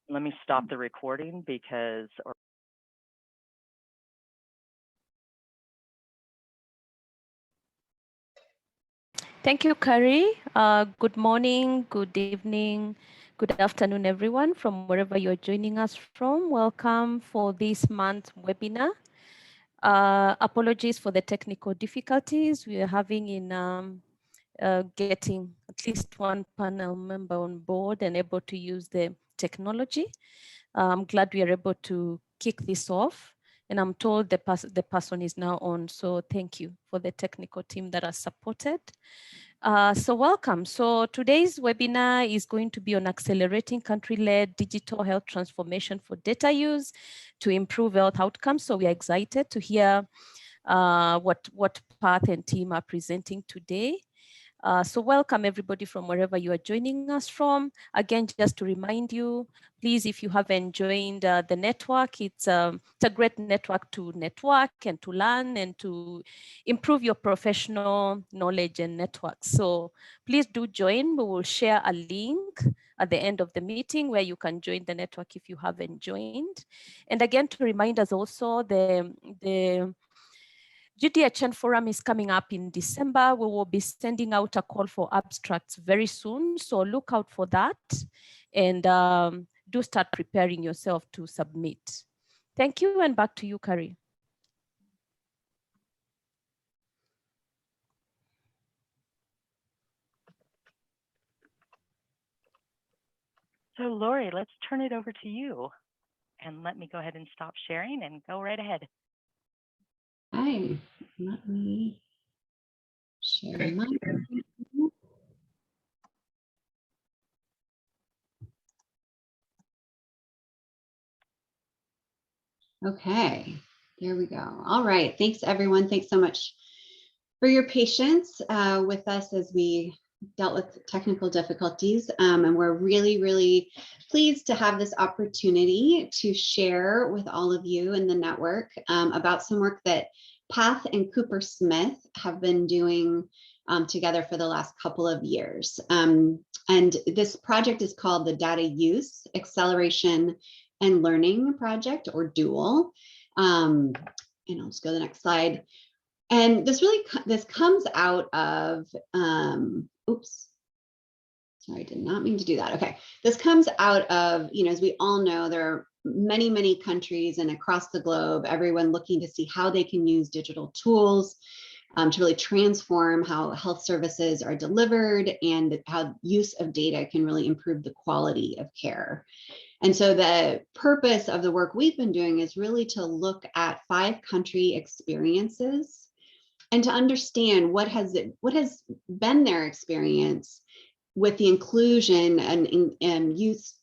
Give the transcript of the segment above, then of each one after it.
let me stop the recording because. Thank you, Carrie. Good morning, good evening, good afternoon, everyone, from wherever you're joining us from. Welcome for this month's webinar. Apologies for the technical difficulties we are having in getting at least one panel member on board and able to use the technology. I'm glad we are able to kick this off, and I'm told the person is now on. So thank you for the technical team that has supported. So welcome. So today's webinar is going to be on accelerating country-led digital health transformation for data use to improve health outcomes. So we are excited to hear what Path and team are presenting today. So welcome everybody from wherever you are joining us from. Again, just to remind you, please, if you haven't joined the network, it's a great network to network and to learn and to improve your professional knowledge and network. So please do join. We will share a link at the end of the meeting where you can join the network if you haven't joined. And again, to remind us also, the GTHN forum is coming up in December. We will be sending out a call for abstracts very soon. So look out for that and do start preparing yourself to submit. Thank you, and back to you, Carrie. So Lori, let's turn it over to you and let me go ahead and stop sharing and go right ahead. Hi, let me share my screen. Okay, there we go. All right, thanks everyone. Thanks so much for your patience with us as we dealt with technical difficulties. And we're really, really pleased to have this opportunity to share with all of you in the network about some work that Path and Cooper Smith have been doing together for the last couple of years. And this project is called the Data Use, Acceleration and Learning Project, or DUAL. And I'll just go to the next slide. And this comes out of, oops, sorry, I did not mean to do that. Okay, this comes out of, as we all know, there are many, many countries and across the globe, everyone looking to see how they can use digital tools to really transform how health services are delivered and how use of data can really improve the quality of care. And so the purpose of the work we've been doing is really to look at 5 country experiences and to understand what has been their experience with the inclusion and use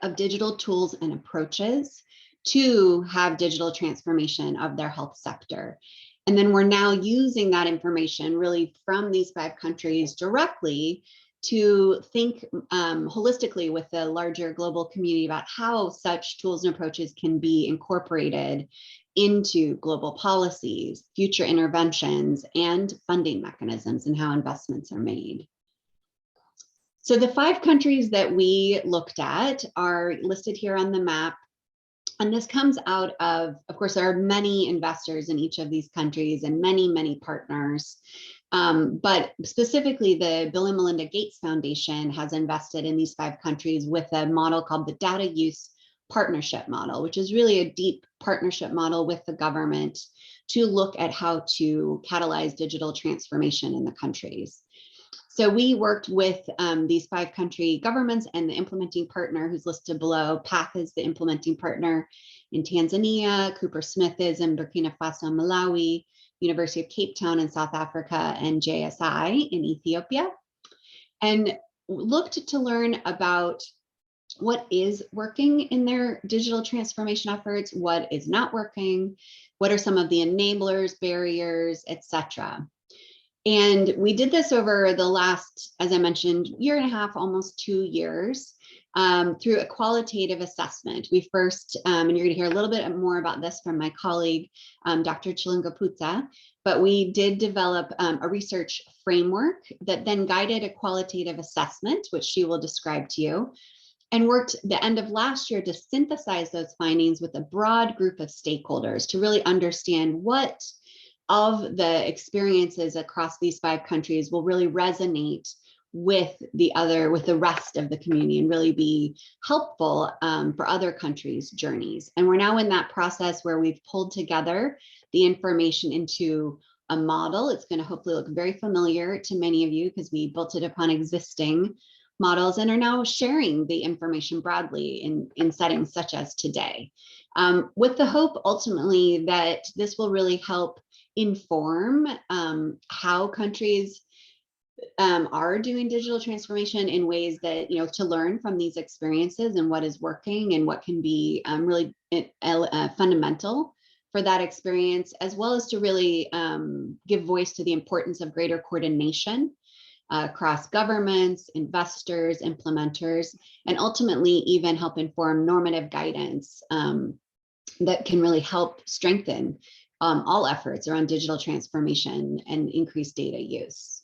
of digital tools and approaches to have digital transformation of their health sector. And then we're now using that information really from these 5 countries directly to think holistically with the larger global community about how such tools and approaches can be incorporated into global policies, future interventions, and funding mechanisms, and how investments are made. So the 5 countries that we looked at are listed here on the map. And this comes out of course, there are many investors in each of these countries and many, many partners. But specifically, the Bill and Melinda Gates Foundation has invested in these 5 countries with a model called the Data Use Partnership Model, which is really a deep partnership model with the government to look at how to catalyze digital transformation in the countries. So we worked with these 5 country governments and the implementing partner who's listed below. Path is the implementing partner in Tanzania, Cooper Smith is in Burkina Faso, Malawi, University of Cape Town in South Africa, and JSI in Ethiopia, and looked to learn about what is working in their digital transformation efforts, what is not working, what are some of the enablers, barriers, etc. And we did this over the last, as I mentioned, year and a half, almost 2 years, through a qualitative assessment. We first, and you're going to hear a little bit more about this from my colleague, Dr. Chilungaputsa, but we did develop a research framework that then guided a qualitative assessment, which she will describe to you, and worked the end of last year to synthesize those findings with a broad group of stakeholders to really understand what of the experiences across these 5 countries will really resonate with the rest of the community and really be helpful for other countries' journeys. And we're now in that process where we've pulled together the information into a model. It's going to hopefully look very familiar to many of you because we built it upon existing models and are now sharing the information broadly in settings such as today, with the hope ultimately that this will really help inform how countries are doing digital transformation in ways that, to learn from these experiences and what is working and what can be really fundamental for that experience, as well as to really give voice to the importance of greater coordination across governments, investors, implementers, and ultimately even help inform normative guidance that can really help strengthen all efforts around digital transformation and increased data use.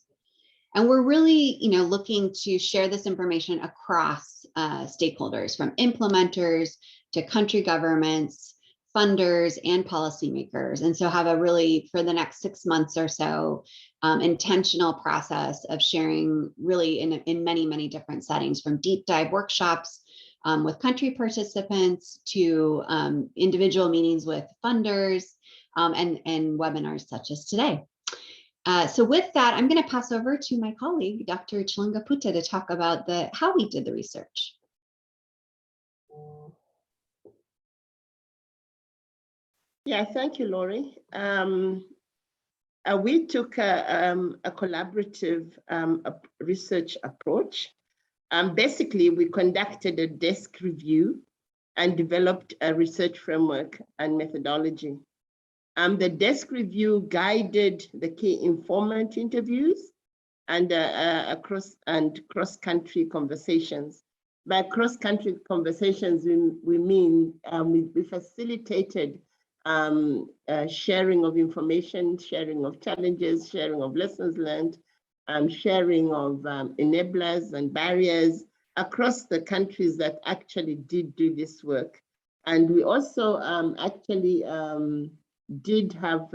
And we're really, looking to share this information across stakeholders, from implementers to country governments, funders, and policymakers. And so have a really, for the next 6 months or so, intentional process of sharing really in many, many different settings, from deep dive workshops with country participants to individual meetings with funders and webinars such as today. So with that, I'm going to pass over to my colleague, Dr. Chilungaputsa, to talk about how we did the research. Yeah, thank you, Lori. We took a collaborative research approach. Basically, we conducted a desk review and developed a research framework and methodology. The desk review guided the key informant interviews and cross-country conversations. By cross-country conversations, we mean we facilitated sharing of information, sharing of challenges, sharing of lessons learned, sharing of enablers and barriers across the countries that actually did do this work. And we also actually did have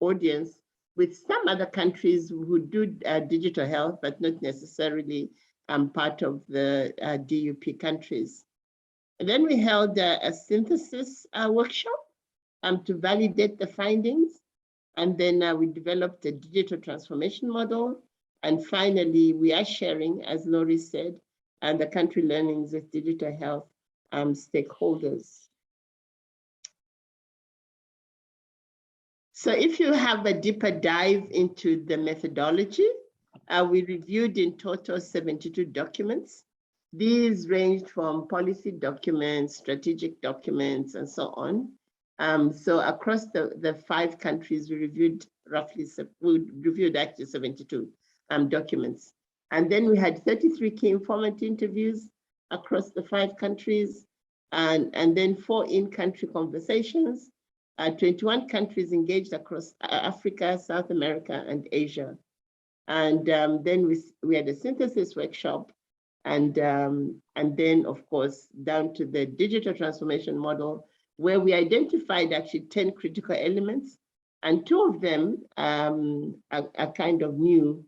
audience with some other countries who do digital health, but not necessarily part of the DUP countries. And then we held a synthesis workshop to validate the findings. And then we developed a digital transformation model. And finally, we are sharing, as Lori said, the country learnings with digital health stakeholders. So if you have a deeper dive into the methodology, we reviewed in total 72 documents. These ranged from policy documents, strategic documents, and so on. So across the 5 countries, we reviewed actually 72 documents. And then we had 33 key informant interviews across the 5 countries, and then 4 in-country conversations. 21 countries engaged across Africa, South America, and Asia. And then we had a synthesis workshop, and then, of course, down to the digital transformation model, where we identified actually 10 critical elements, and 2 of them are kind of new,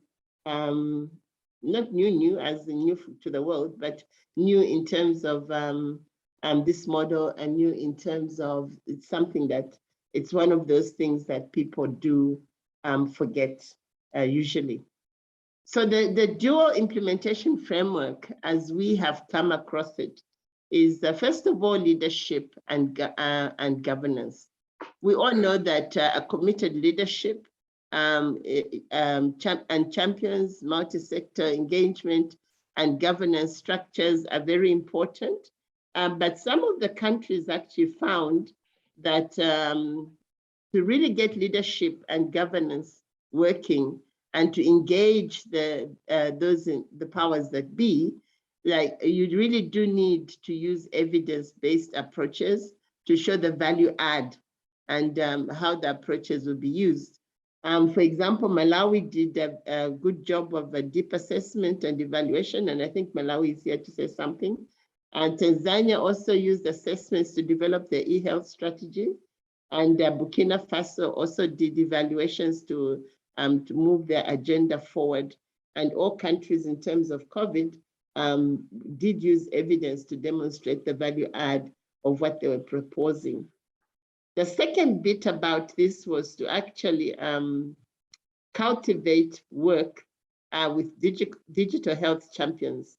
not new as in new to the world, but new in terms of this model, and new in terms of it's something that it's one of those things that people do forget usually. So the dual implementation framework, as we have come across it, is first of all leadership and governance. We all know that a committed leadership and champions multi-sector engagement and governance structures are very important. But some of the countries actually found that to really get leadership and governance working, and to engage the powers that be, like you really do need to use evidence-based approaches to show the value add and how the approaches will be used. For example, Malawi did a good job of a deep assessment and evaluation, and I think Malawi is here to say something. And Tanzania also used assessments to develop the eHealth strategy. And Burkina Faso also did evaluations to move their agenda forward. And all countries in terms of COVID did use evidence to demonstrate the value add of what they were proposing. The second bit about this was to actually cultivate work with digital health champions.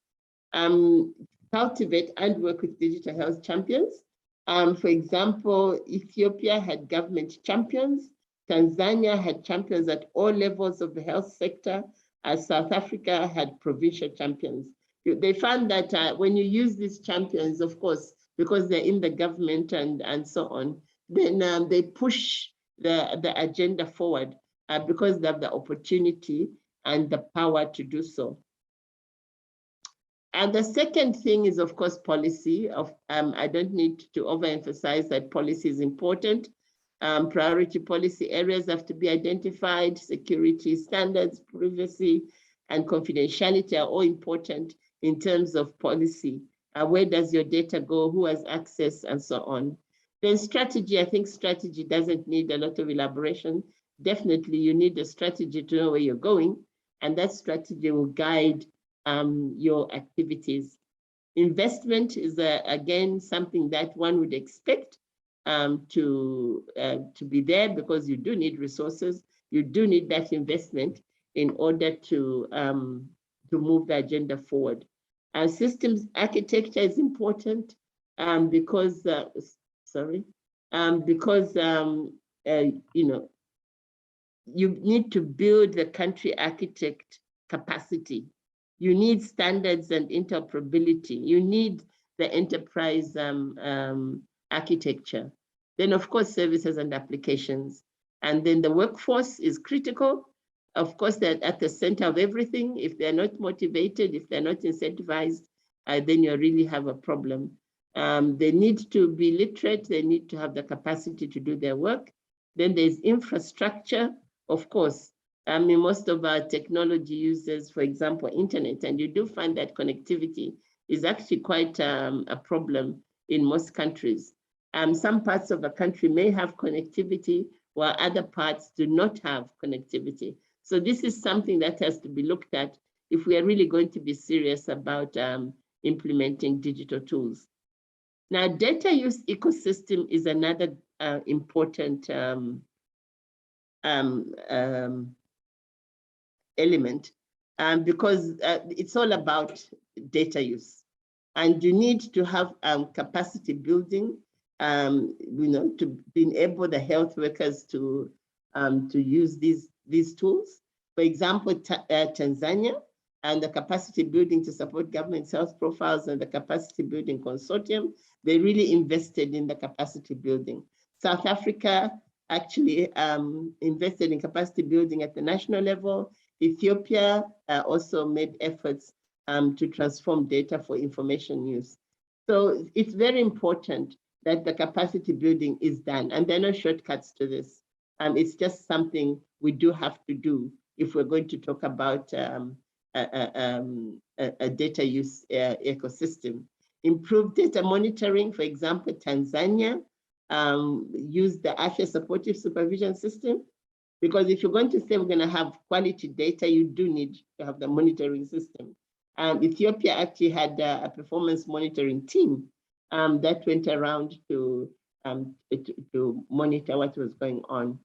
Cultivate and work with digital health champions. For example, Ethiopia had government champions. Tanzania had champions at all levels of the health sector, as South Africa had provincial champions. They found that when you use these champions, of course, because they're in the government and so on, then they push the agenda forward because they have the opportunity and the power to do so. And the second thing is, of course, policy. I don't need to overemphasize that policy is important. Priority policy areas have to be identified. Security standards, privacy, and confidentiality are all important in terms of policy. Where does your data go? Who has access, and so on. Then strategy, I think strategy doesn't need a lot of elaboration. Definitely, you need a strategy to know where you're going, and that strategy will guide your activities. Investment is, again, something that one would expect to be there, because you do need resources. You do need that investment in order to move the agenda forward. Systems architecture is important because, you need to build the country architect capacity. You need standards and interoperability. You need the enterprise architecture. Then, of course, services and applications. And then the workforce is critical. Of course, they're at the center of everything. If they're not motivated, if they're not incentivized, then you really have a problem. They need to be literate. They need to have the capacity to do their work. Then there's infrastructure, of course. I mean, most of our technology uses, for example, internet, and you do find that connectivity is actually quite a problem in most countries. Some parts of the country may have connectivity, while other parts do not have connectivity. So this is something that has to be looked at if we are really going to be serious about implementing digital tools. Now, data use ecosystem is another important element, because it's all about data use, and you need to have capacity building, to enable the health workers to use these tools. For example, Tanzania and the capacity building to support government health profiles and the capacity building consortium, they really invested in the capacity building. South Africa actually invested in capacity building at the national level. Ethiopia also made efforts to transform data for information use. So it's very important that the capacity building is done, and there are no shortcuts to this. It's just something we do have to do if we're going to talk about a data use ecosystem. Improved data monitoring, for example, Tanzania used the AFIA supportive supervision system, because if you're going to say we're going to have quality data, you do need to have the monitoring system. Ethiopia actually had a performance monitoring team that went around to monitor what was going on.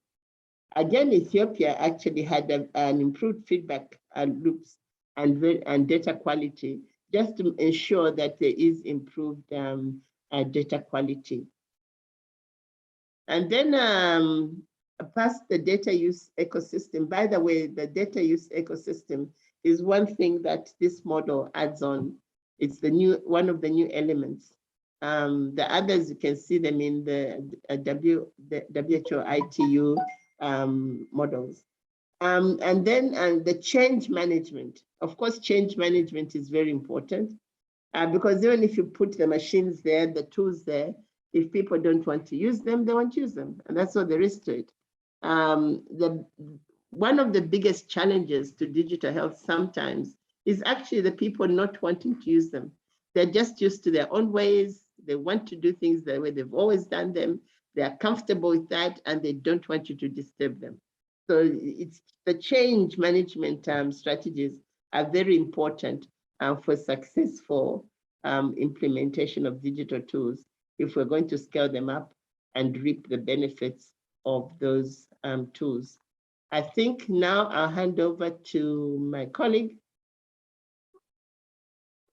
Again, Ethiopia actually had an improved feedback loops and data quality, just to ensure that there is improved data quality. And then past the data use ecosystem, by the way, the data use ecosystem is one thing that this model adds on. It's one of the new elements. The others, you can see them in the WHO ITU models. And then the change management. Of course, change management is very important because even if you put the machines there, the tools there, if people don't want to use them, they won't use them. And that's all there is to it. One of the biggest challenges to digital health sometimes is actually the people not wanting to use them. They're just used to their own ways. They want to do things the way they've always done them. They are comfortable with that, and they don't want you to disturb them. So it's the change management strategies are very important for successful implementation of digital tools if we're going to scale them up and reap the benefits of those tools. I think now I'll hand over to my colleague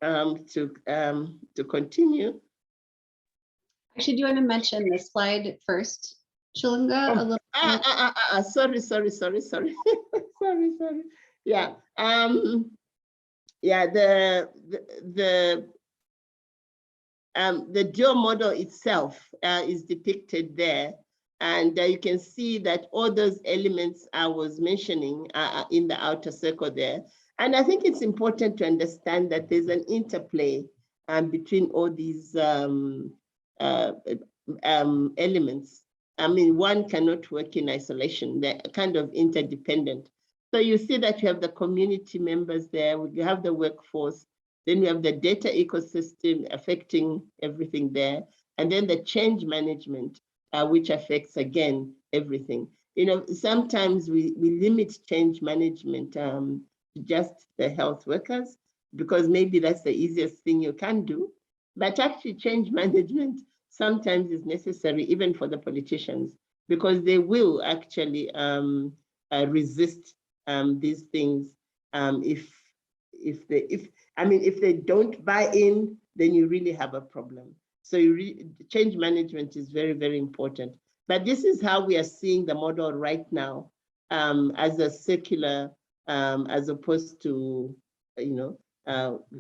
to continue. Actually, do you want to mention this slide first, Shilunga? A little Sorry. sorry. Yeah. Yeah, the dual model itself is depicted there. And you can see that all those elements I was mentioning are in the outer circle there. And I think it's important to understand that there's an interplay between all these elements. I mean, one cannot work in isolation. They're kind of interdependent. So you see that you have the community members there, we have the workforce, then we have the data ecosystem affecting everything there, and then the change management, which affects, again, everything. You know, sometimes we limit change management to just the health workers, because maybe that's the easiest thing you can do. But actually, change management sometimes is necessary even for the politicians, because they will actually resist these things if they don't buy in, then you really have a problem. So change management is very, very important. But this is how we are seeing the model right now, as a circular, as opposed to,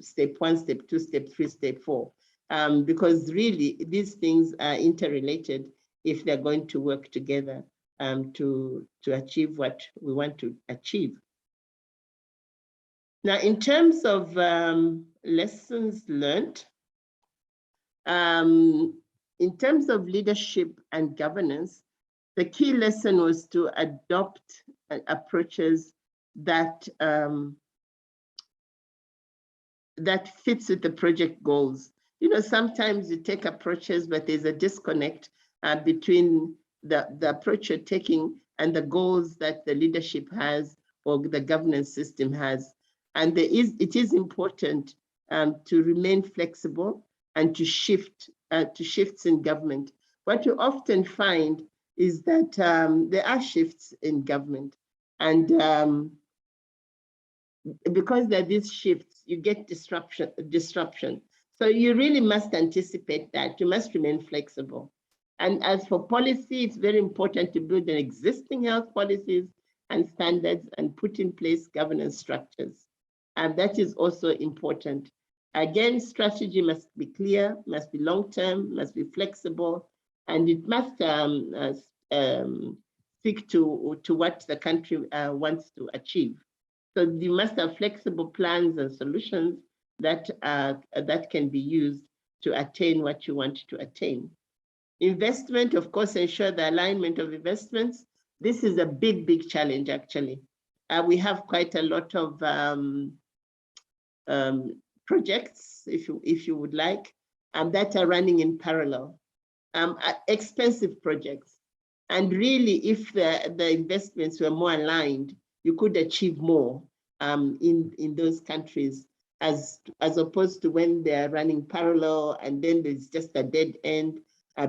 step 1, step 2, step 3, step 4. Because really these things are interrelated if they're going to work together to achieve what we want to achieve. Now, in terms of lessons learned, in terms of leadership and governance, the key lesson was to adopt approaches that that fits with the project goals. You know, sometimes you take approaches, but there's a disconnect between the approach you're taking and the goals that the leadership has or the governance system has. And it is important to remain flexible and to shift to shifts in government. What you often find is that there are shifts in government, and because there are these shifts, you get disruption. So you really must anticipate that. You must remain flexible. And as for policy, it's very important to build an existing health policies and standards and put in place governance structures. And that is also important. Again, strategy must be clear, must be long-term, must be flexible, and it must stick to what the country wants to achieve. So you must have flexible plans and solutions that can be used to attain what you want to attain. Investment, of course, ensure the alignment of investments. This is a big, big challenge, actually. We have quite a lot of projects, if you would like, that are running in parallel, expensive projects. And really, if the investments were more aligned, you could achieve more in those countries, as opposed to when they're running parallel and then there's just a dead end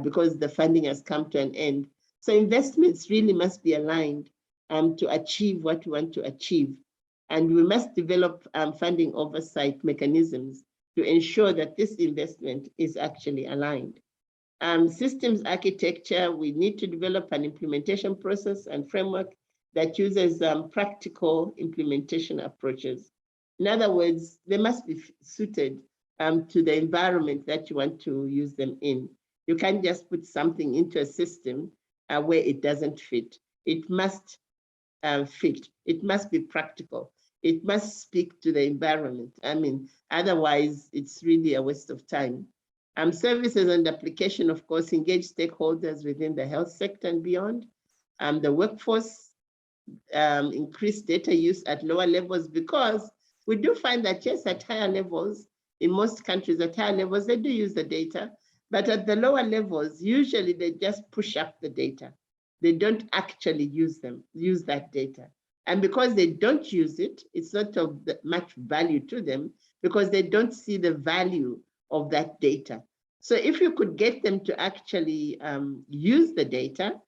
because the funding has come to an end. So investments really must be aligned to achieve what we want to achieve. And we must develop funding oversight mechanisms to ensure that this investment is actually aligned. Systems architecture, we need to develop an implementation process and framework that uses practical implementation approaches. In other words, they must be suited to the environment that you want to use them in. You can't just put something into a system where it doesn't fit. It must fit. It must be practical. It must speak to the environment. I mean, otherwise it's really a waste of time. Services and application, of course, engage stakeholders within the health sector and beyond. The workforce, increase data use at lower levels, because we do find that, yes, at higher levels, in most countries at higher levels, they do use the data, but at the lower levels, usually they just push up the data. They don't actually use that data. And because they don't use it, it's not of much value to them, because they don't see the value of that data. So if you could get them to actually use the data,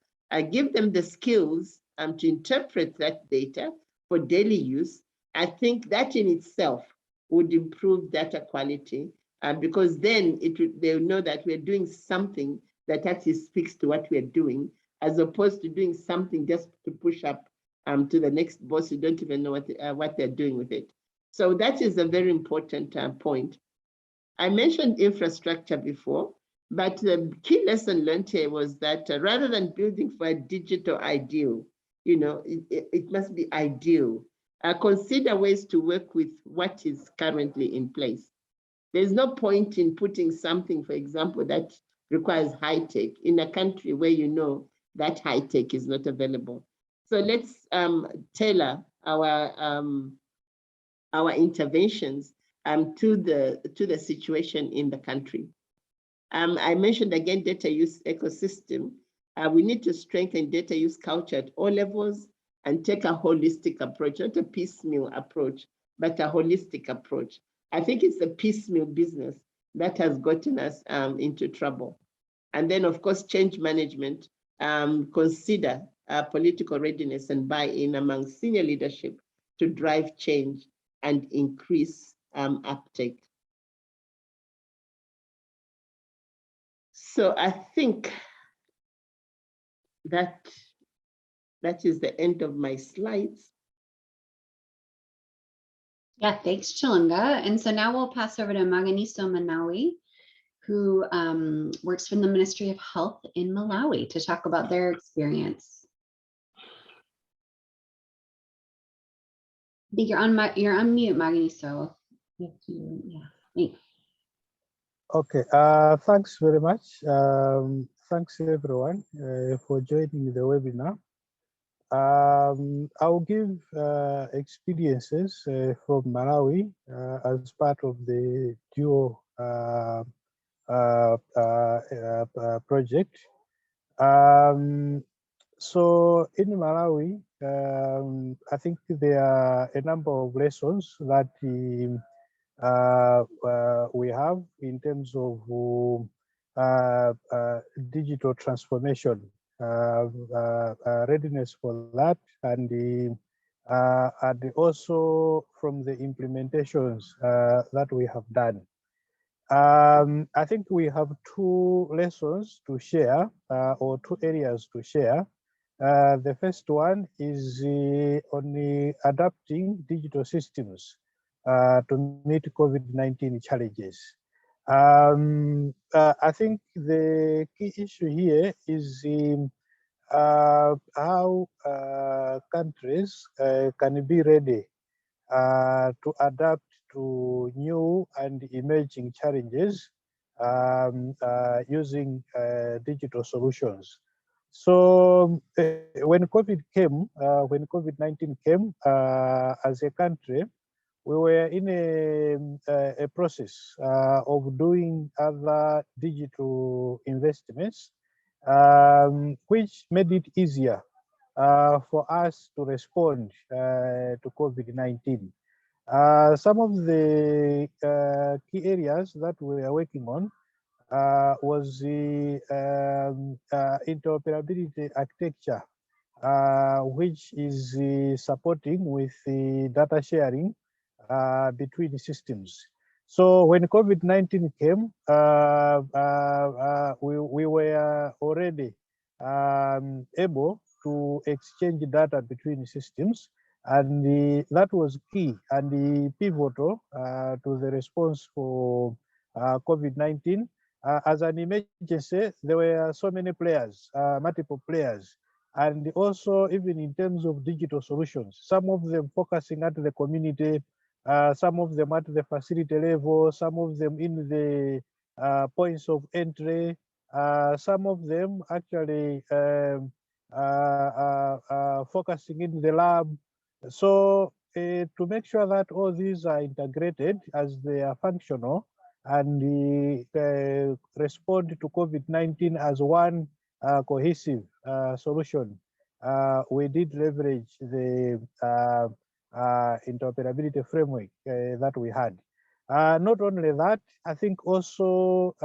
give them the skills to interpret that data for daily use, I think that in itself would improve data quality, because then they'll know that we're doing something that actually speaks to what we're doing, as opposed to doing something just to push up to the next boss who don't even know what they're doing with it. So that is a very important point. I mentioned infrastructure before, but the key lesson learned here was that rather than building for a digital ideal, it must be ideal. Consider ways to work with what is currently in place. There's no point in putting something, for example, that requires high tech in a country where that high tech is not available. So let's tailor our interventions to the situation in the country. I mentioned again data use ecosystem. We need to strengthen data use culture at all levels and take a holistic approach, not a piecemeal approach, but a holistic approach. I think it's the piecemeal business that has gotten us into trouble. And then, of course, change management. Consider political readiness and buy-in among senior leadership to drive change and increase uptake. So I think that is the end of my slides. Yeah, thanks, Chilunga. And so now we'll pass over to Maganiso Manawi, who works from the Ministry of Health in Malawi, to talk about their experience. I think you're on mute, Maganiso. Yeah, thanks. Okay, thanks very much. Thanks everyone for joining the webinar. I'll give experiences from Malawi as part of the dual project. So in Malawi, I think there are a number of lessons that we have in terms of digital transformation, readiness for that, and also from the implementations that we have done. I think we have two lessons to share, or two areas to share. The first one is on the adapting digital systems to meet COVID-19 challenges. I think the key issue here is how countries can be ready to adapt to new and emerging challenges using digital solutions. So when COVID-19 came, as a country, we were in a process of doing other digital investments, which made it easier for us to respond to COVID-19. Some of the key areas that we are working on was the interoperability architecture, which is supporting with the data sharing between systems. So when COVID-19 came, we were already able to exchange data between systems, and that was key and pivotal to the response for COVID-19. As an emergency, there were so many players, multiple players and also even in terms of digital solutions, some of them focusing at the community, some of them at the facility level, some of them in the points of entry, some of them actually focusing in the lab. So to make sure that all these are integrated as they are functional and respond to COVID-19 as one cohesive solution, we did leverage the interoperability framework that we had. Not only that, I think also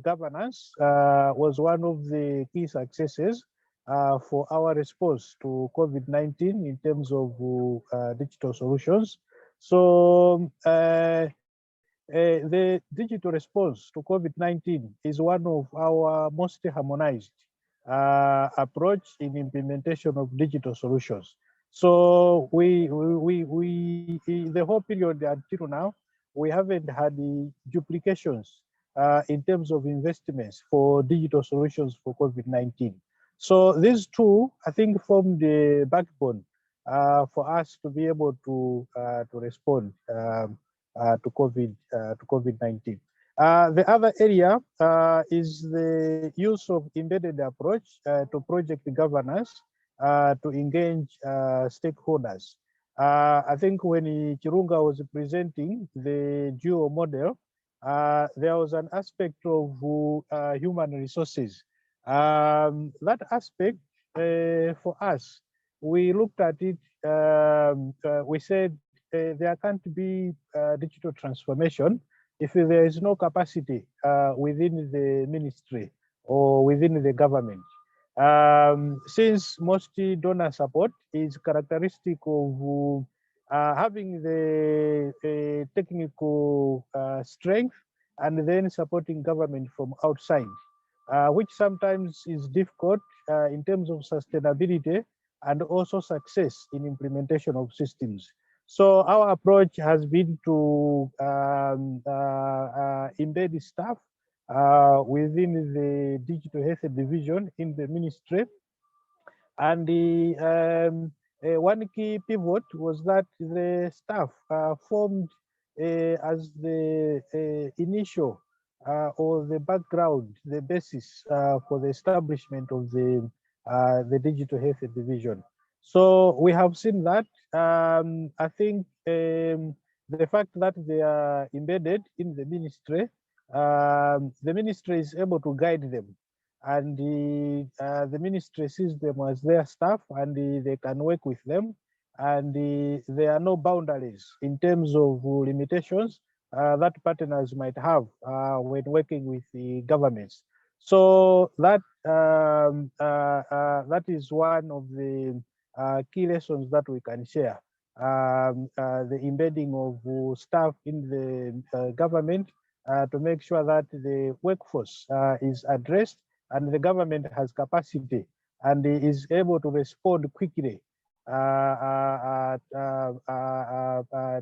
governance was one of the key successes for our response to COVID-19 in terms of digital solutions. So the digital response to COVID-19 is one of our most harmonized approach in implementation of digital solutions. So the whole period until now, we haven't had the duplications in terms of investments for digital solutions for COVID-19. So these two, I think, form the backbone for us to be able to respond to COVID-19. The other area is the use of embedded approach to project governance to engage stakeholders. I think when Chirunga was presenting the dual model, there was an aspect of human resources. That aspect for us, we looked at it, we said there can't be digital transformation if there is no capacity within the ministry or within the government. Since most donor support is characteristic of having the technical strength and then supporting government from outside, which sometimes is difficult in terms of sustainability and also success in implementation of systems. So our approach has been to embed staff within the digital health division in the ministry. And the one key pivot was that the staff formed as the initial or the background, the basis for the establishment of the digital health division. So we have seen that. I think the fact that they are embedded in the ministry is able to guide them, and the ministry sees them as their staff, and they can work with them, and there are no boundaries in terms of limitations that partners might have when working with the governments. So that that is one of the key lessons that we can share. The embedding of staff in the government to make sure that the workforce is addressed and the government has capacity and is able to respond quickly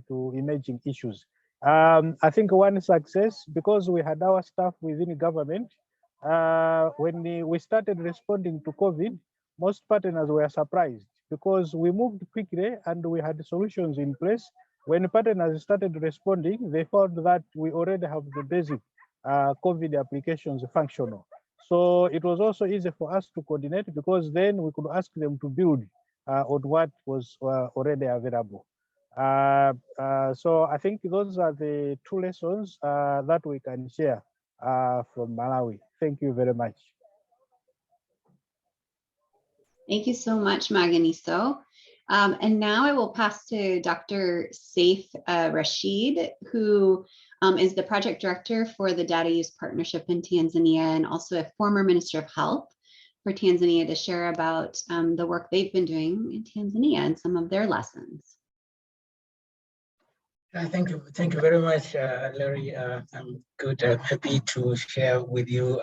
to emerging issues. I think one success, because we had our staff within government, when we started responding to COVID, most partners were surprised because we moved quickly and we had solutions in place. When partners started responding, they found that we already have the basic COVID applications functional. So it was also easy for us to coordinate because then we could ask them to build on what was already available. So I think those are the two lessons that we can share from Malawi. Thank you very much. Thank you so much, Maganiso. And now I will pass to Dr. Saif Rashid, who is the project director for the Data Use Partnership in Tanzania and also a former Minister of Health for Tanzania, to share about the work they've been doing in Tanzania and some of their lessons. Thank you very much, Larry. I'm good. I'm happy to share with you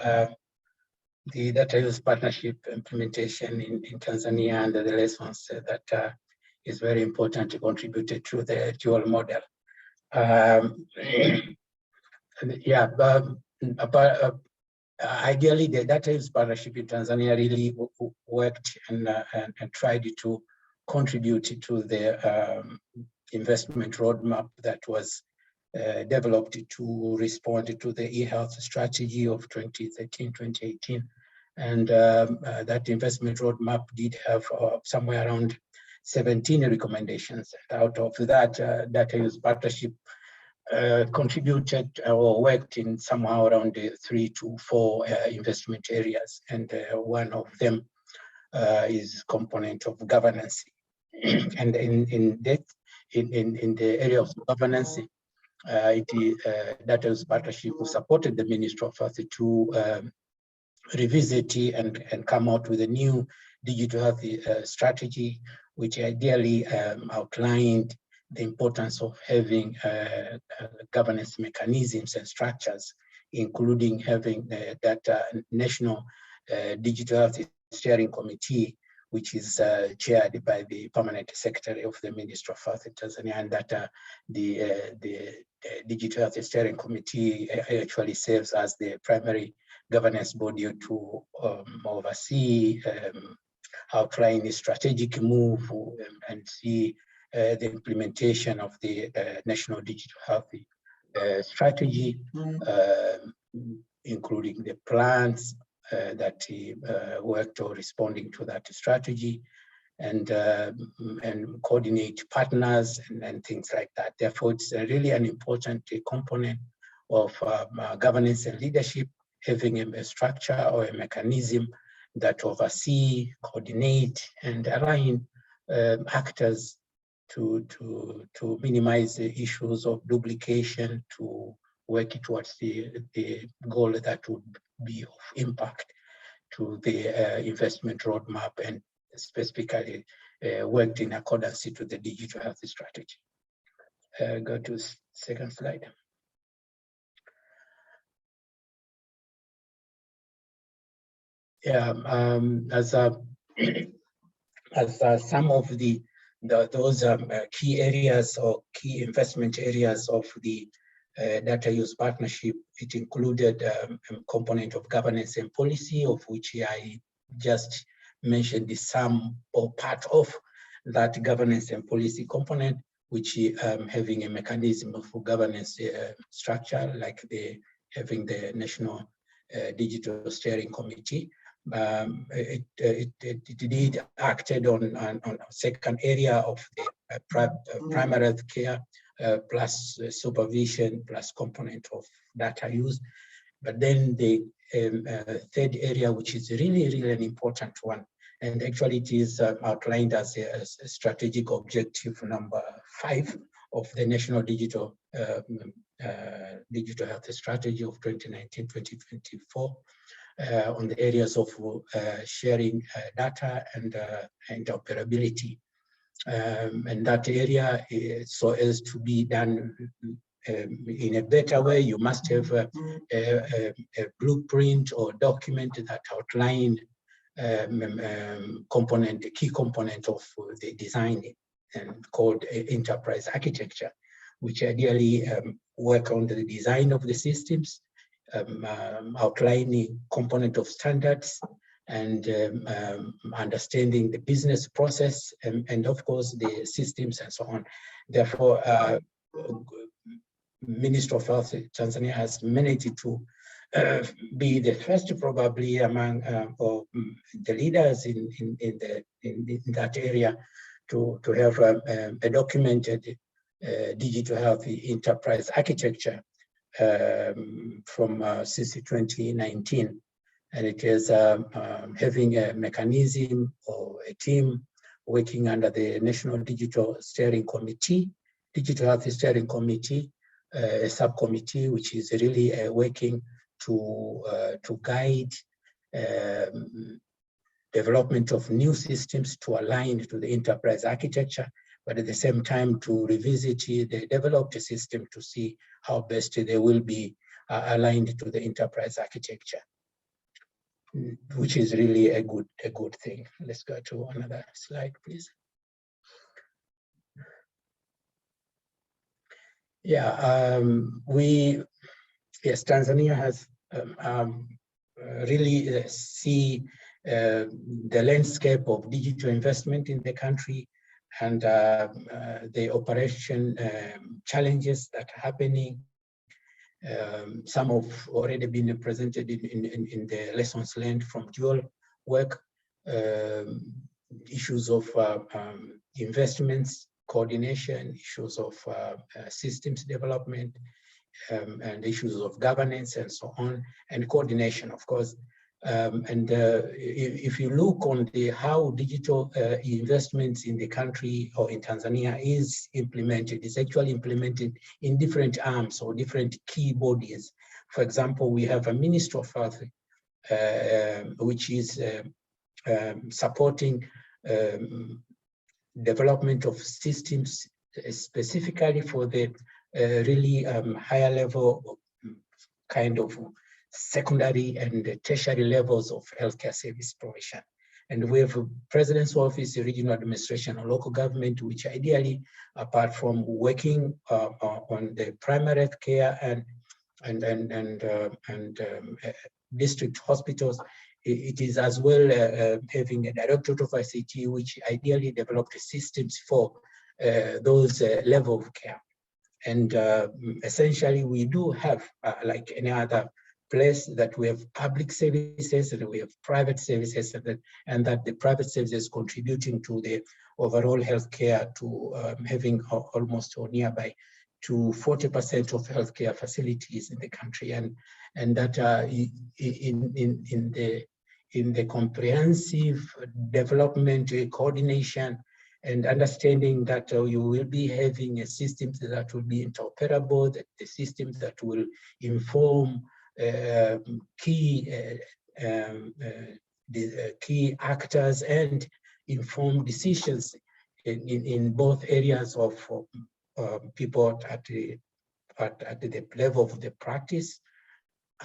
the data use partnership implementation in Tanzania and the lessons that is very important to contribute to the dual model. ideally, the data use partnership in Tanzania really worked and tried to contribute to the investment roadmap that was developed to respond to the eHealth strategy of 2013-2018. And that investment roadmap did have somewhere around 17 recommendations. And out of that, data use partnership contributed or worked in somehow around 3 to 4 investment areas. And one of them is component of governance. And in the area of governance, data use partnership supported the Ministry of Health to revisit and come out with a new digital health strategy, which ideally outlined the importance of having governance mechanisms and structures, including having that National Digital Health Steering Committee, which is chaired by the Permanent Secretary of the Ministry of Health in Tanzania, and that the Digital Health Steering Committee actually serves as the primary governance body to oversee, outline the strategic move, and see the implementation of the National Digital Health Strategy, including the plans that worked on responding to that strategy, and coordinate partners and things like that. Therefore, it's really an important component of governance and leadership, having a structure or a mechanism that oversee, coordinate, and align actors to minimize the issues of duplication, to work towards the goal that would be of impact to the investment roadmap, and specifically worked in accordance to the digital health strategy. Go to second slide. Yeah, as some of those key areas or key investment areas of the data use partnership, it included a component of governance and policy, of which I just mentioned some or part of that governance and policy component, which having a mechanism for governance structure, like having the National Digital Steering Committee. It did acted on a second area of the primary health care, plus supervision, plus component of data use. But then the third area, which is really an important one, and actually it is outlined as a strategic objective number 5 of the National Digital Health Strategy of 2019-2024, on the areas of sharing data and interoperability. And that area is so as to be done in a better way. You must have a blueprint or document that outline key component of the design, and called enterprise architecture, which ideally work on the design of the systems, outlining component of standards, and understanding the business process, and of course the systems and so on. Therefore, Ministry of Health Tanzania has managed to be the first, probably among the leaders in that area, to have a documented digital health enterprise architecture from since 2019. And it is having a mechanism or a team working under the National Digital Steering Committee, Digital Health Steering Committee, a subcommittee which is really working to guide development of new systems to align to the enterprise architecture, but at the same time to revisit the developed system to see how best they will be aligned to the enterprise architecture, which is really a good thing. Let's go to another slide, please. Yeah, Tanzania has really see the landscape of digital investment in the country and the operation challenges that are happening. Some have already been presented in the lessons learned from dual work, issues of investments, coordination, issues of systems development, and issues of governance and so on, and coordination, of course. If you look on how digital investments in the country or in Tanzania is implemented, it's actually implemented in different arms or different key bodies. For example, we have a Ministry of Health, which is supporting development of systems specifically for the really higher level kind of secondary and tertiary levels of healthcare service provision. And we have a President's Office, regional administration, or local government, which ideally, apart from working on the primary health care and district hospitals, it is as well having a Directorate of ICT, which ideally developed systems for those level of care. And essentially, we do have, like any other place, that we have public services and we have private services, and that the private services contributing to the overall healthcare to having almost or nearby to 40% of healthcare facilities in the country, and that in the comprehensive development, coordination, and understanding that you will be having a system that will be interoperable, that the systems that will inform key actors and inform decisions in both areas of people at the level of the practice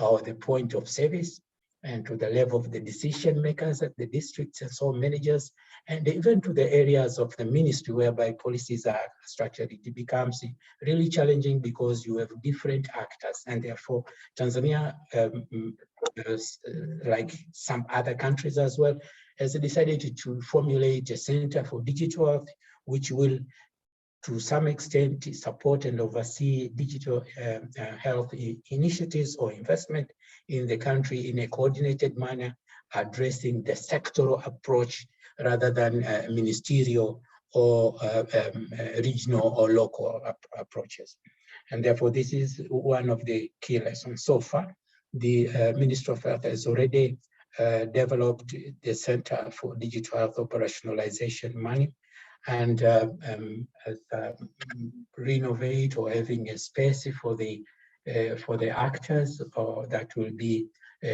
or the point of service, and to the level of the decision makers at the districts and so managers, and even to the areas of the ministry whereby policies are structured. It becomes really challenging because you have different actors, and therefore Tanzania, like some other countries as well, has decided to formulate a Center for Digital Health, which will to some extent support and oversee digital health initiatives or investment in the country in a coordinated manner, addressing the sectoral approach rather than ministerial or regional or local approaches. And therefore, this is one of the key lessons. So far, the Ministry of Health has already developed the Center for Digital Health Operationalization Money, and renovate or having a space for the actors that will be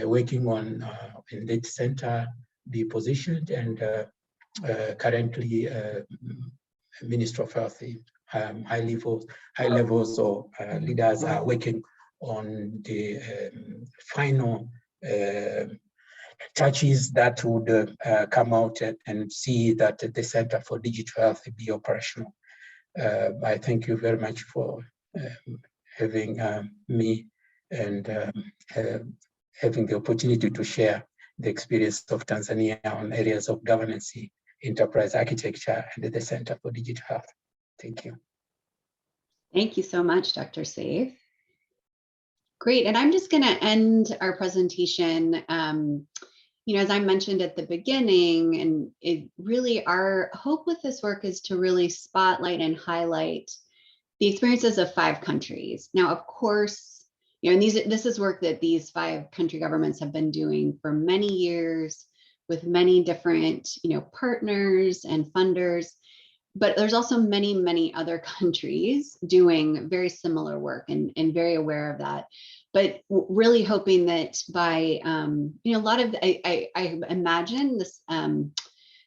working on in that center be positioned. And currently, Ministry of Health high levels or leaders are working on the final touches that would come out and see that the Center for Digital Health be operational. I thank you very much for having me and having the opportunity to share the experience of Tanzania on areas of governance, enterprise architecture, and the Center for Digital Health. Thank you. Thank you so much, Dr. Saif. Great, and I'm just going to end our presentation. As I mentioned at the beginning, and it really, our hope with this work is to really spotlight and highlight the experiences of 5 countries. Now, of course, and this is work that these 5 country governments have been doing for many years with many different, partners and funders. But there's also many, many other countries doing very similar work and very aware of that. But really hoping that by, a lot of, I imagine this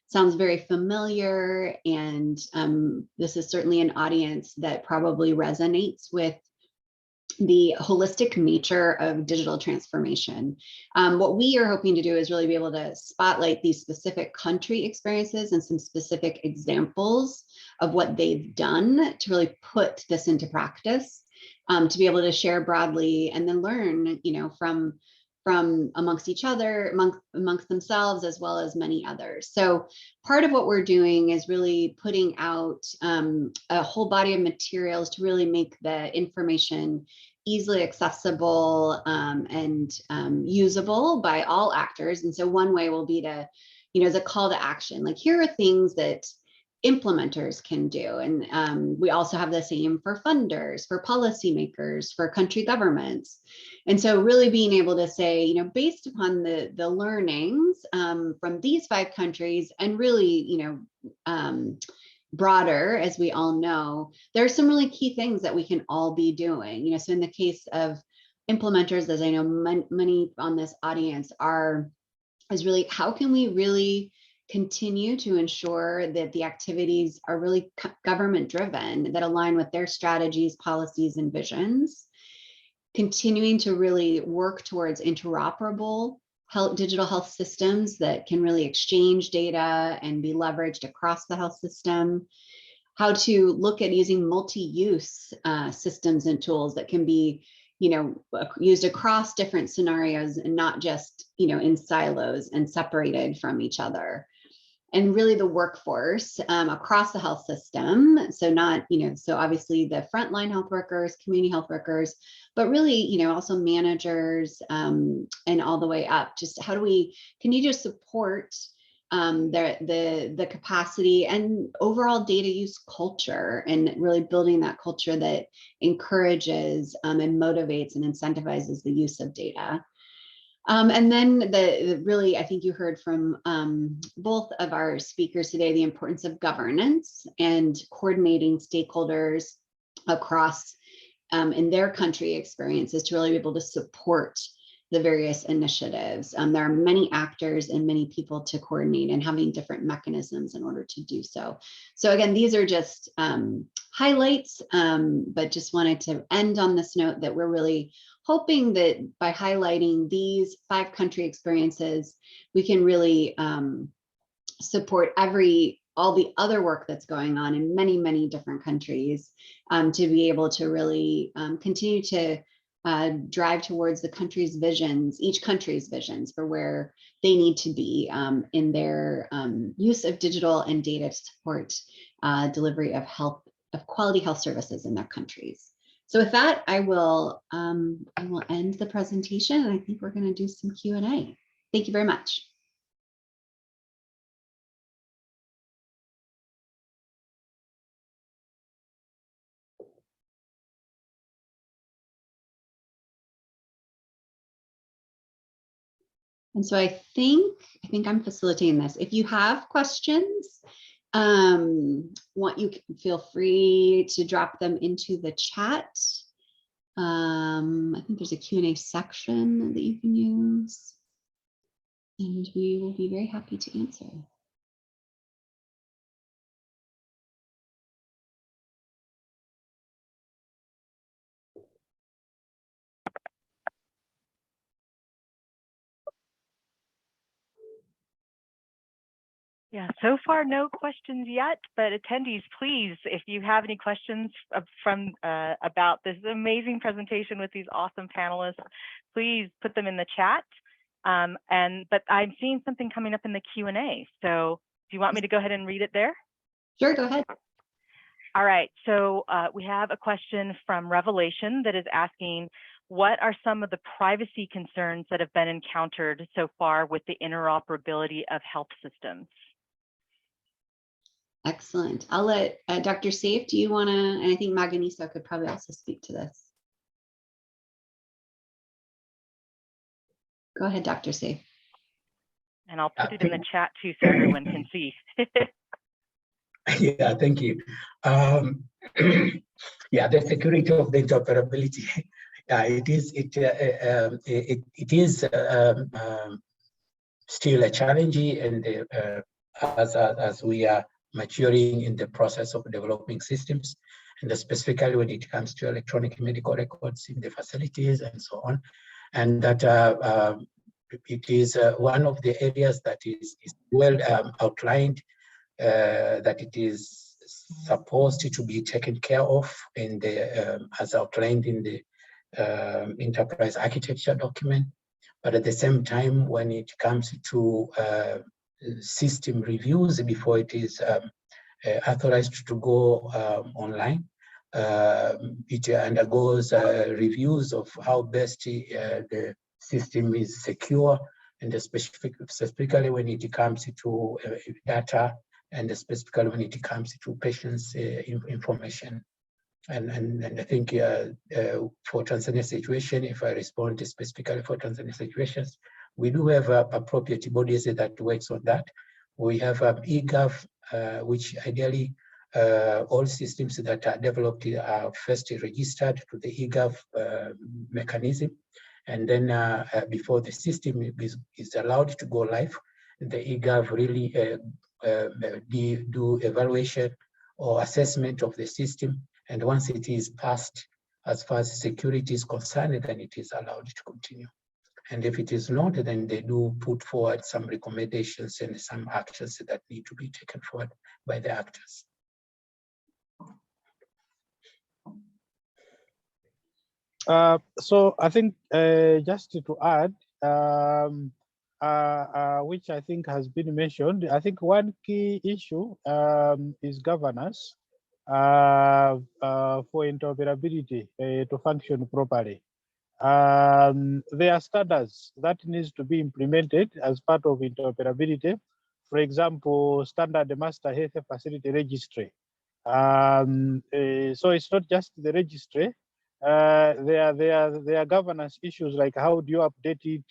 sounds very familiar, and this is certainly an audience that probably resonates with the holistic nature of digital transformation. What we are hoping to do is really be able to spotlight these specific country experiences and some specific examples of what they've done to really put this into practice, to be able to share broadly and then learn, from from amongst each other, amongst themselves, as well as many others. So part of what we're doing is really putting out a whole body of materials to really make the information easily accessible and usable by all actors. And so one way will be to, as a call to action, like here are things that implementers can do. And we also have the same for funders, for policymakers, for country governments. And so really being able to say, based upon the learnings from these 5 countries, and really, broader, as we all know, there are some really key things that we can all be doing. So in the case of implementers, as I know many on this audience is really, how can we really continue to ensure that the activities are really government driven, that align with their strategies, policies, and visions, continuing to really work towards interoperable digital health systems that can really exchange data and be leveraged across the health system, how to look at using multi-use systems and tools that can be used across different scenarios and not just in silos and separated from each other. And really the workforce across the health system. So not, so obviously the frontline health workers, community health workers, but really, also managers and all the way up. Just how do we continue to support the capacity and overall data use culture, and really building that culture that encourages and motivates and incentivizes the use of data. And then really, I think you heard from both of our speakers today, the importance of governance and coordinating stakeholders across in their country experiences to really be able to support the various initiatives. There are many actors and many people to coordinate, and having different mechanisms in order to do so. So again, these are just highlights, but just wanted to end on this note that we're really hoping that by highlighting these 5 country experiences, we can really support all the other work that's going on in many, many different countries to be able to really continue to drive towards the country's visions, each country's visions for where they need to be in their use of digital and data to support delivery of quality health services in their countries. So with that, I will end the presentation, and I think we're going to do some Q&A. Thank you very much. And so I think I'm facilitating this. If you have questions, you can feel free to drop them into the chat. I think there's a Q&A section that you can use, and we will be very happy to answer. Yeah, so far no questions yet, but attendees, please, if you have any questions about this amazing presentation with these awesome panelists, please put them in the chat. But I'm seeing something coming up in the Q&A. So do you want me to go ahead and read it there? Sure, go ahead. All right, so we have a question from Revelation that is asking, what are some of the privacy concerns that have been encountered so far with the interoperability of health systems? Excellent. I'll let Dr. Saif, do you want to, and I think Maganiso could probably also speak to this. Go ahead, Dr. Saif. And I'll put it in the chat too so everyone can see. Yeah, thank you. Yeah, the security of the interoperability. Yeah, it is still a challenge, and as we are maturing in the process of developing systems, and specifically when it comes to electronic medical records in the facilities and so on, and that it is one of the areas that is well outlined, that it is supposed to be taken care of in the as outlined in the enterprise architecture document. But at the same time, when it comes to system reviews before it is authorized to go online, it undergoes reviews of how best the system is secure, and specifically when it comes to data, and specifically when it comes to patients' information. And I think for Tanzania situation, if I respond specifically for Tanzania situations, we do have appropriate bodies that works on that. We have eGov, which ideally all systems that are developed are first registered to the eGov mechanism. And then before the system is allowed to go live, the eGov really do evaluation or assessment of the system. And once it is passed, as far as security is concerned, then it is allowed to continue. And if it is not, then they do put forward some recommendations and some actions that need to be taken forward by the actors. So I think just to add, which I think has been mentioned, I think one key issue is governance for interoperability to function properly. There are standards that needs to be implemented as part of interoperability. For example, standard master health facility registry. So it's not just the registry. There are governance issues like how do you update it,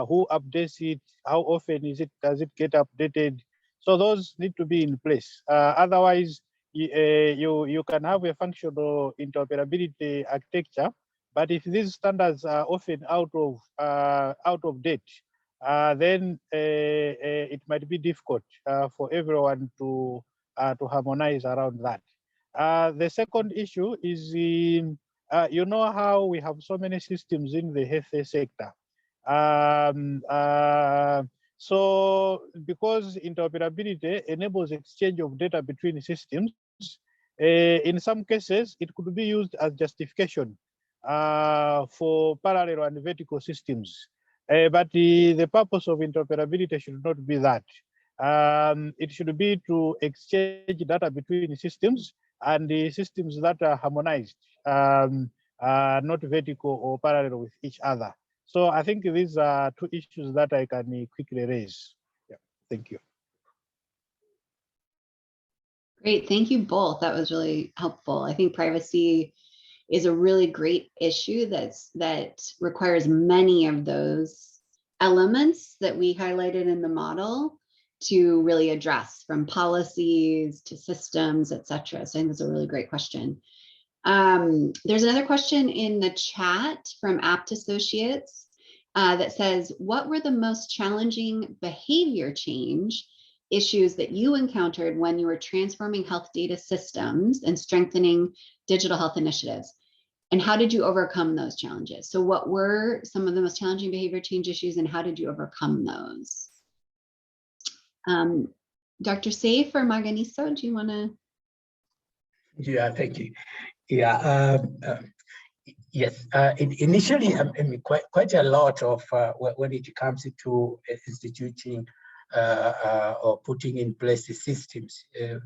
who updates it, how often does it get updated. So those need to be in place. Otherwise, you can have a functional interoperability architecture, but if these standards are often out of date, then it might be difficult for everyone to harmonize around that. The second issue is, you know how we have so many systems in the health sector. So because interoperability enables exchange of data between systems, in some cases, it could be used as justification for parallel and vertical systems. But the purpose of interoperability should not be that. It should be to exchange data between systems and the systems that are harmonized, not vertical or parallel with each other. So I think these are two issues that I can quickly raise. Yeah, thank you. Great, thank you both. That was really helpful. I think privacy is a really great issue that requires many of those elements that we highlighted in the model to really address, from policies to systems, et cetera. So I think that's a really great question. There's another question in the chat from Apt Associates that says, what were the most challenging behavior change issues that you encountered when you were transforming health data systems and strengthening digital health initiatives? And how did you overcome those challenges? So what were some of the most challenging behavior change issues and how did you overcome those? Dr. Saif or Marganiso, do you want to? Yeah, thank you. Yeah, yes. Initially, quite a lot of when it comes to instituting or putting in place the systems,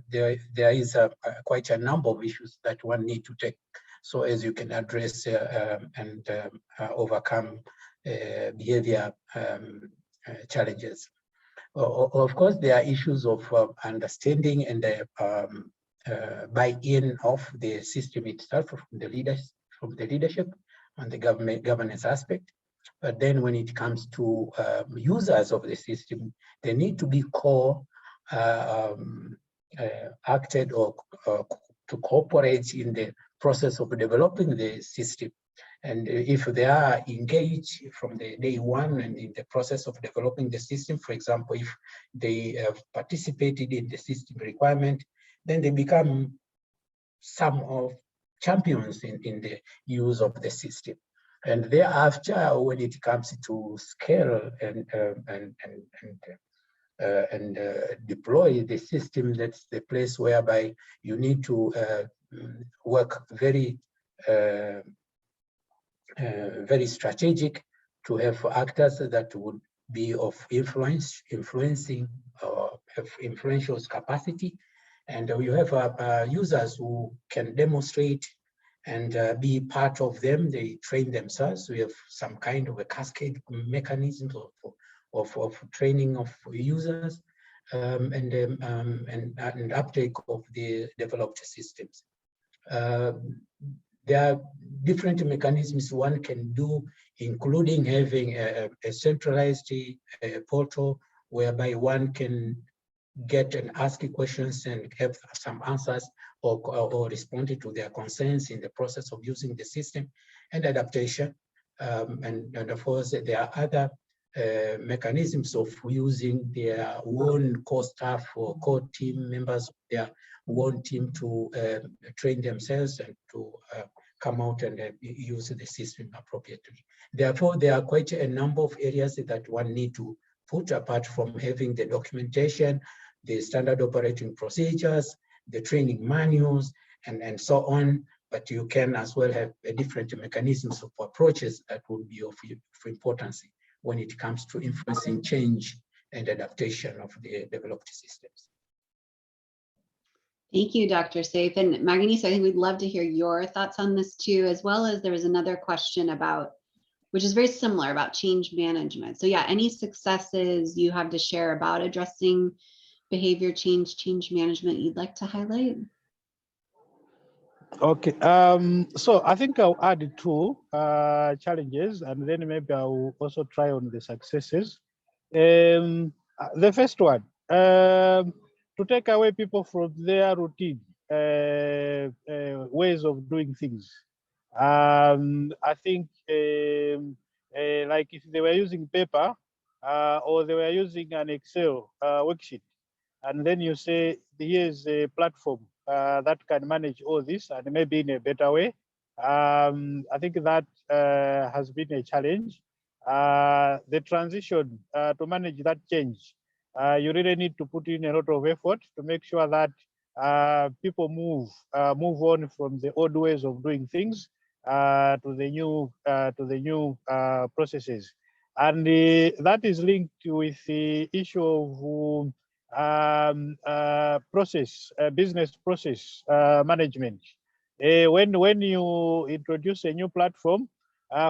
there is quite a number of issues that one need to take. So as you can address and overcome behavior challenges. Of course, there are issues of understanding and buy-in of the system itself from the leadership and the governance aspect. But then when it comes to users of the system, they need to be acted or to cooperate in the process of developing the system. And if they are engaged from the day one and in the process of developing the system, for example, if they have participated in the system requirement, then they become some of champions in the use of the system. And thereafter, when it comes to scale and deploy the system, that's the place whereby you need to work very strategic to have actors that would be of influencing or have influential capacity. And you have users who can demonstrate and be part of them. They train themselves. We have some kind of a cascade mechanism of training of users and uptake of the developed systems. There are different mechanisms one can do, including having a centralized portal whereby one can get and ask questions and have some answers or respond to their concerns in the process of using the system and adaptation. And of course, there are other mechanisms of using their own core staff or core team members, their own team to train themselves and to come out and use the system appropriately. Therefore, there are quite a number of areas that one need to put apart from having the documentation, the standard operating procedures, the training manuals, and so on. But you can as well have different mechanisms of approaches that would be of importance when it comes to influencing change and adaptation of the developed systems. Thank you, Dr. Saif. And Maganisa, I think we'd love to hear your thoughts on this too, as well as there was another question about, which is very similar, about change management. So yeah, any successes you have to share about addressing behavior change management you'd like to highlight? Okay, so I think I'll add two challenges, and then maybe I'll also try on the successes. The first one, to take away people from their routine ways of doing things. I think like if they were using paper or they were using an Excel worksheet, and then you say, here's a platform that can manage all this and maybe in a better way. I think that has been a challenge. The transition to manage that change, you really need to put in a lot of effort to make sure that people move on from the old ways of doing things to the new processes, and that is linked with the issue of business process management. When you introduce a new platform,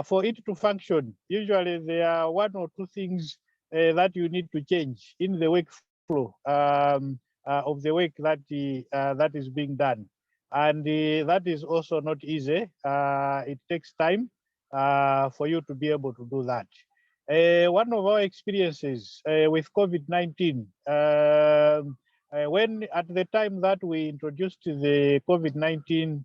for it to function, usually there are one or two things that you need to change in the workflow of the work that is being done, and that is also not easy. It takes time for you to be able to do that. One of our experiences with COVID-19, when at the time that we introduced the COVID-19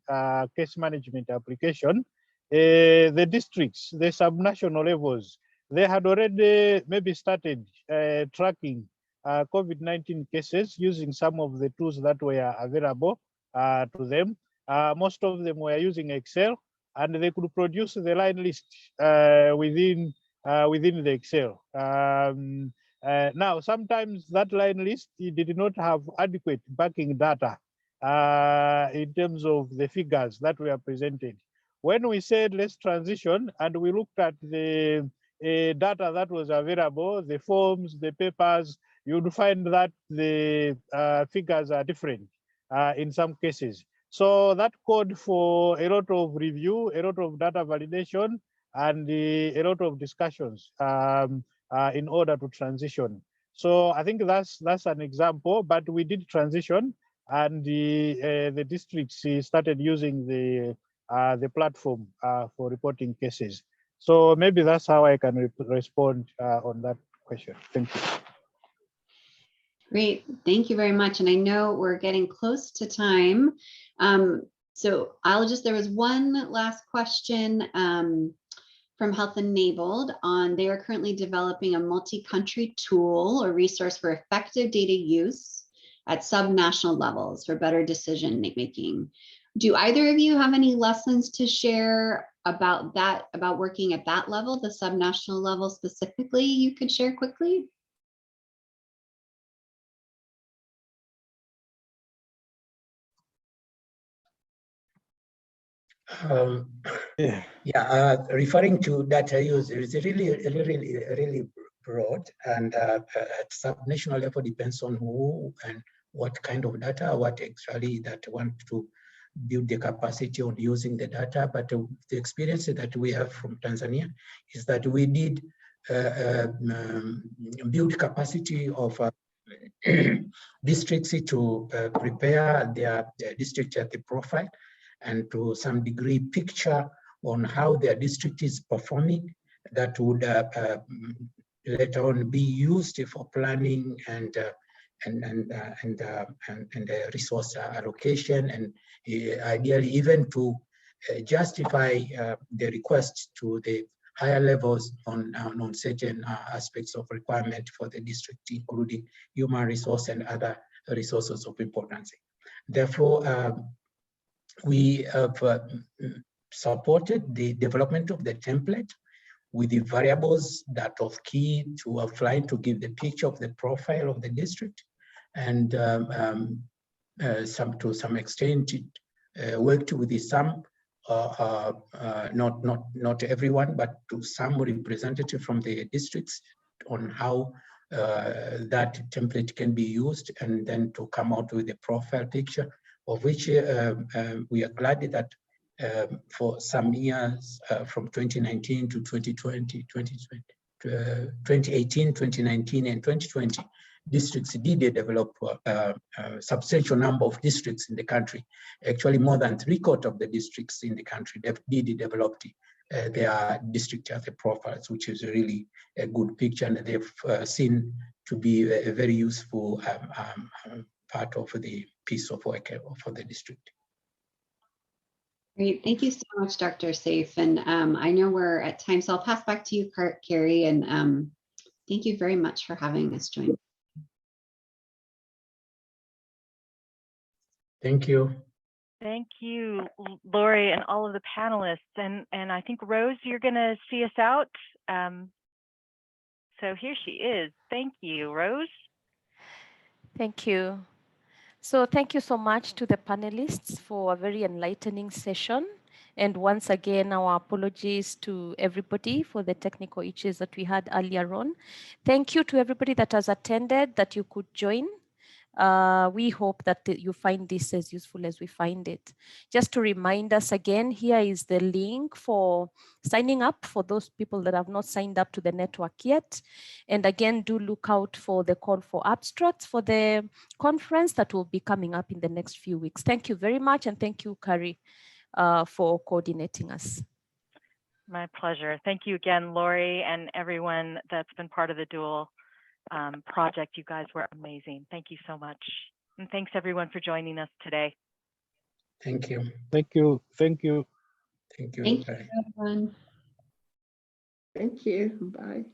case management application, the districts, the subnational levels, they had already maybe started tracking COVID-19 cases using some of the tools that were available to them. Most of them were using Excel, and they could produce the line list within the Excel. Now, sometimes that line list did not have adequate backing data in terms of the figures that were presented. When we said let's transition and we looked at the data that was available, the forms, the papers, you'd find that the figures are different in some cases. So that called for a lot of review, a lot of data validation, and a lot of discussions in order to transition. So I think that's an example, but we did transition, and the districts started using the platform for reporting cases. So maybe that's how I can respond on that question. Thank you. Great, thank you very much. And I know we're getting close to time. So there was one last question from Health Enabled on, they are currently developing a multi-country tool or resource for effective data use at subnational levels for better decision making. Do either of you have any lessons to share about that, about working at that level, the subnational level specifically, you could share quickly? Referring to data use, it is really broad, and at subnational level depends on who and what kind of data, what actually that want to build the capacity on using the data. But the experience that we have from Tanzania is that we did build capacity of districts to prepare their district at the profile, and to some degree picture on how their district is performing, that would later on be used for planning and resource allocation, and ideally even to justify the request to the higher levels on certain aspects of requirement for the district, including human resource and other resources of importance. Therefore, we have supported the development of the template with the variables that are key to apply to give the picture of the profile of the district, and to some extent worked with some, not everyone, but to some representative from the districts on how that template can be used, and then to come out with a profile picture, of which we are glad that for some years, from 2019 to 2020, 2018, 2019, and 2020, districts did develop a substantial number of districts in the country. Actually, more than 3/4 of the districts in the country did develop their district as a profiles, which is really a good picture, and they've seen to be a very useful part of the piece of work for the district. Great, thank you so much, Dr. Saif. And I know we're at time, so I'll pass back to you, Carrie, and thank you very much for having us join. Thank you. Thank you, Lori, and all of the panelists. And I think, Rose, you're going to see us out. So here she is. Thank you, Rose. Thank you. So thank you so much to the panelists for a very enlightening session. And once again, our apologies to everybody for the technical issues that we had earlier on. Thank you to everybody that has attended, that you could join. We hope that you find this as useful as we find it. Just to remind us again, here is the link for signing up for those people that have not signed up to the network yet. And again, do look out for the call for abstracts for the conference that will be coming up in the next few weeks. Thank you very much. And thank you, Carrie, for coordinating us. My pleasure. Thank you again, Lori, and everyone that's been part of the Dual project. You guys were amazing. Thank you so much. And thanks everyone for joining us today. Thank you. Thank you. Thank you. Thank you. Thank you, everyone. Thank you. Bye.